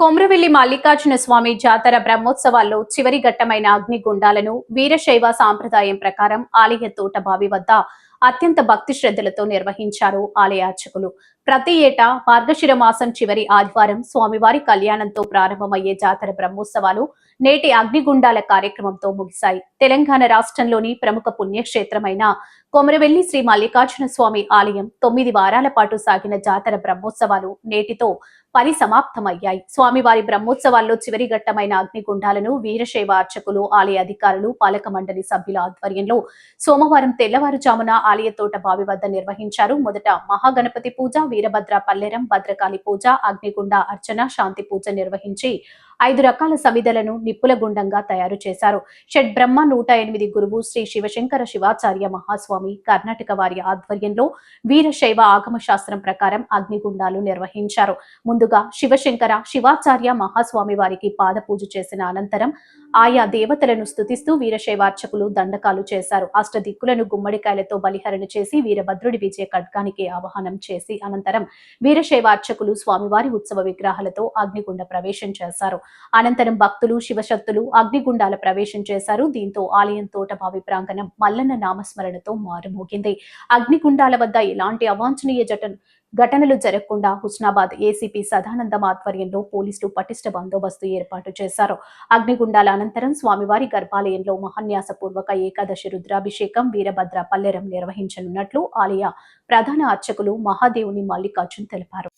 కొమ్రవెల్లి మల్లికార్జున స్వామి జాతర బ్రహ్మోత్సవాల్లో చివరి ఘట్టమైన అగ్నిగుండాలను వీరశైవ సాంప్రదాయం ప్రకారం ఆలయ తోటబావి వద్ద అత్యంత భక్తి శ్రద్ధలతో నిర్వహించారు ఆలయ అర్చకులు. ప్రతి ఏటా మార్గశిర మాసం చివరి ఆదివారం స్వామివారి కళ్యాణంతో ప్రారంభమయ్యే జాతర బ్రహ్మోత్సవాలు నేటి అగ్నిగుండాల కార్యక్రమంతో ముగిశాయి. తెలంగాణ రాష్ట్రంలోని ప్రముఖ పుణ్యక్షేత్రమైన కొమరవెల్లి శ్రీ మల్లికార్జున స్వామి ఆలయం 9 వారాల పాటు సాగిన జాతర బ్రహ్మోత్సవాలు నేటితో పరిసమాప్తమయ్యాయి. స్వామివారి బ్రహ్మోత్సవాల్లో చివరి ఘట్టమైన అగ్నిగుండాలను వీరశైవ అర్చకులు, ఆలయ అధికారులు, పాలక మండలి సభ్యుల ఆధ్వర్యంలో సోమవారం తెల్లవారుజామున ఆలయ తోట బావి వద్ద నిర్వహించారు. మొదట మహాగణపతి పూజ, వీరభద్ర పల్లెరం, భద్రకాళి పూజ, అగ్నిగుండ అర్చన, శాంతి పూజ నిర్వహించి 5 రకాల సమిధలను నిప్పుల గుండంగా తయారు చేశారు. షడ్ బ్రహ్మ 108 గురువు శ్రీ శివశంకర శివాచార్య మహాస్వామి కర్ణాటక వారి ఆధ్వర్యంలో వీరశైవ ఆగమ శాస్త్రం ప్రకారం అగ్నిగుండాలు నిర్వహించారు. ముందుగా శివశంకర శివాచార్య మహాస్వామి వారికి పాద పూజ చేసిన అనంతరం ఆయా దేవతలను స్తుతిస్తూ వీరశైవార్చకులు దండకాలు చేశారు. అష్టదిక్కులను గుమ్మడికాయలతో బలిహరణ చేసి వీరభద్రుడి విజయ ఖడ్గానికి ఆవాహనం చేసి అనంతరం వీరశైవార్చకులు స్వామివారి ఉత్సవ విగ్రహాలతో అగ్నిగుండ ప్రవేశం చేశారు. అనంతరం భక్తులు శివశక్తులు అగ్నిగుండాల ప్రవేశం చేశారు. దీంతో ఆలయం తోటబావి ప్రాంగణం మల్లన్న నామస్మరణతో మారుమోగింది. అగ్నిగుండాల వద్ద ఎలాంటి అవాంఛనీయ ఘటనలు జరగకుండా హుస్నాబాద్ ఏసీపీ సదానందం ఆధ్వర్యంలో పోలీసులు పటిష్ట బందోబస్తు ఏర్పాటు చేశారు. అగ్నిగుండాల అనంతరం స్వామివారి గర్భాలయంలో మహాన్యాసపూర్వక ఏకాదశి రుద్రాభిషేకం, వీరభద్ర పల్లెరం నిర్వహించనున్నట్లు ఆలయ ప్రధాన అర్చకులు మహాదేవుని మల్లికార్జున్ తెలిపారు.